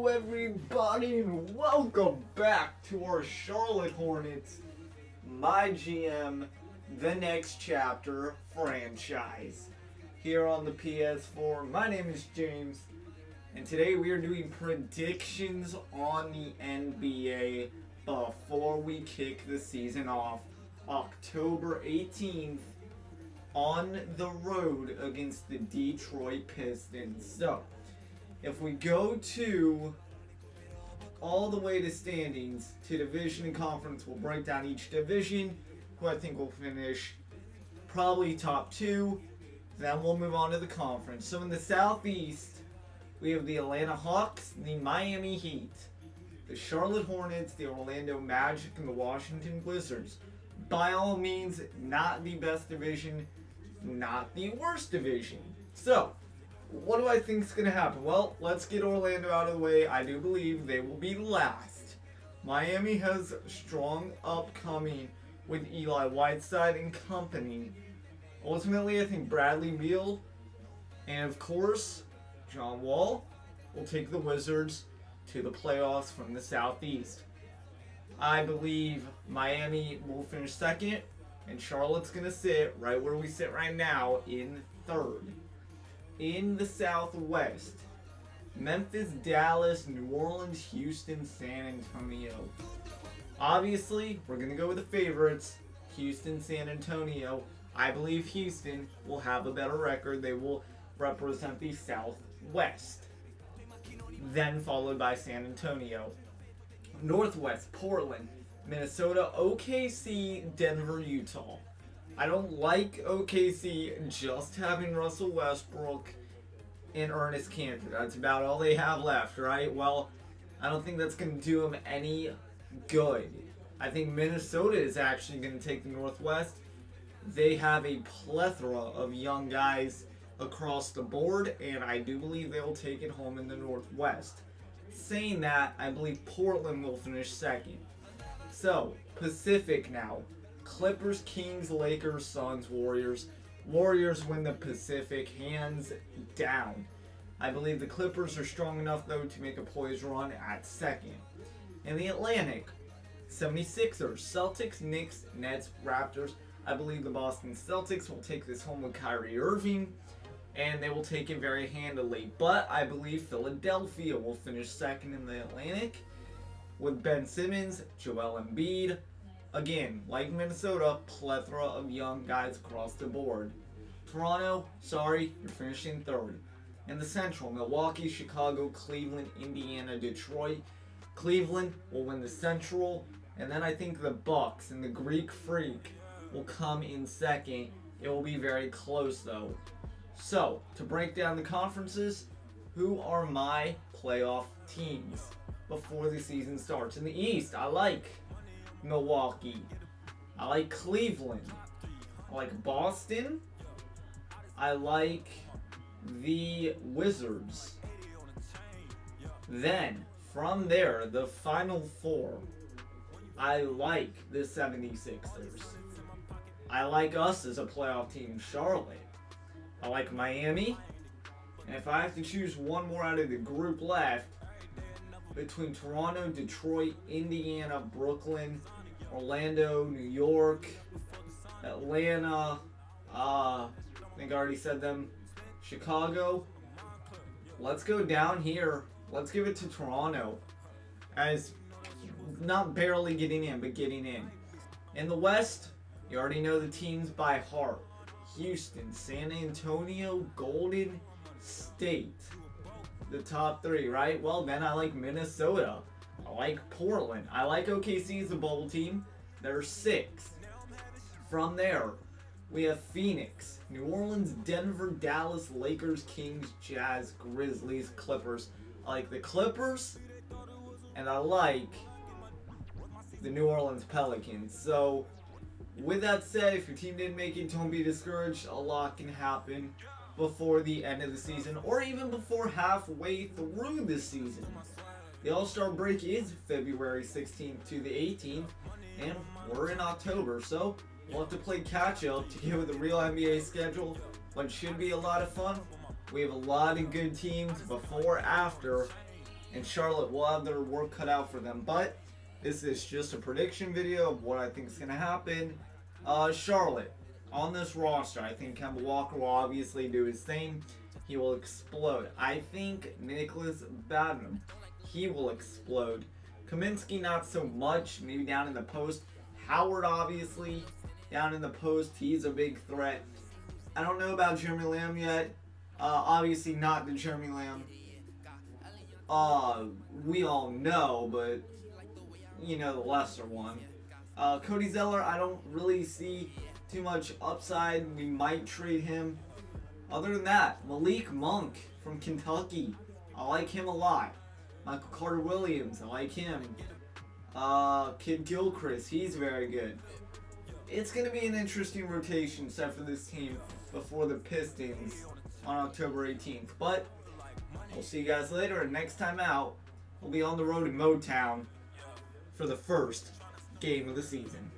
Hello everybody and welcome back to our Charlotte Hornets MyGM The Next Chapter franchise here on the PS4. My name is James and today we are doing predictions on the NBA before we kick the season off October 18th on the road against the Detroit Pistons. So if we go to all the way to standings, to division and conference, we'll break down each division, who I think will finish probably top 2. Then we'll move on to the conference. So in the Southeast, we have the Atlanta Hawks, the Miami Heat, the Charlotte Hornets, the Orlando Magic, and the Washington Wizards. By all means, not the best division, not the worst division. So what do I think is going to happen? Well, let's get Orlando out of the way. I do believe they will be last. Miami has strong upcoming with Eli Whiteside and company. Ultimately, I think Bradley Beal and, of course, John Wall will take the Wizards to the playoffs from the Southeast. I believe Miami will finish second, and Charlotte's going to sit right where we sit right now in third. In the Southwest, Memphis, Dallas, New Orleans, Houston, San Antonio. Obviously, we're going to go with the favorites, Houston, San Antonio. I believe Houston will have a better record. They will represent the Southwest. Then followed by San Antonio. Northwest, Portland, Minnesota, OKC, Denver, Utah. I don't like OKC just having Russell Westbrook and Ernest Cantor. That's about all they have left, right? Well, I don't think that's going to do them any good. I think Minnesota is actually going to take the Northwest. They have a plethora of young guys across the board, and I do believe they will take it home in the Northwest. Saying that, I believe Portland will finish second. So, Pacific now. Clippers, Kings, Lakers, Suns, Warriors. Warriors win the Pacific hands down. I believe the Clippers are strong enough, though, to make a poised run at second. In the Atlantic, 76ers, Celtics, Knicks, Nets, Raptors. I believe the Boston Celtics will take this home with Kyrie Irving, and they will take it very handily. But I believe Philadelphia will finish second in the Atlantic with Ben Simmons, Joel Embiid. Again, like Minnesota, plethora of young guys across the board. Toronto, sorry, you're finishing third. In the Central, Milwaukee, Chicago, Cleveland, Indiana, Detroit. Cleveland will win the Central, and then I think the Bucks and the Greek Freak will come in second. It will be very close, though. So, to break down the conferences, who are my playoff teams before the season starts? In the East, I like Milwaukee. I like Cleveland. I like Boston. I like the Wizards. Then, from there, the final four. I like the 76ers. I like us as a playoff team, Charlotte. I like Miami. And if I have to choose one more out of the group left, between Toronto, Detroit, Indiana, Brooklyn, Orlando, New York, Atlanta, I think I already said them, Chicago. Let's go down here. Let's give it to Toronto as not barely getting in, but getting in. In the West, you already know the teams by heart. Houston, San Antonio, Golden State. The top 3, right? Well, then I like Minnesota. I like Portland. I like OKC as a bubble team. They're 6th. From there, we have Phoenix, New Orleans, Denver, Dallas, Lakers, Kings, Jazz, Grizzlies, Clippers. I like the Clippers, and I like the New Orleans Pelicans. So, with that said, if your team didn't make it, don't be discouraged. A lot can happen before the end of the season, or even before halfway through the season. The All-Star break is February 16th to the 18th, and we're in October, so we'll have to play catch-up to get with the real NBA schedule, but it should be a lot of fun. We have a lot of good teams before, after, and Charlotte will have their work cut out for them. But this is just a prediction video of what I think is going to happen. Charlotte, on this roster, I think Kemba Walker will obviously do his thing. He will explode. I think Nicholas Batum, he will explode. Kaminsky, not so much, maybe down in the post. Howard, obviously, down in the post, he's a big threat. I don't know about Jeremy Lamb yet. Obviously not the Jeremy Lamb we all know, but you know, the lesser one. Cody Zeller, I don't really see too much upside. We might trade him. Other than that, Malik Monk from Kentucky, I like him a lot. Michael Carter-Williams, I like him. Kid Gilchrist, he's very good. It's going to be an interesting rotation set for this team before the Pistons on October 18th. But we'll see you guys later, and next time out, we'll be on the road in Motown for the first game of the season.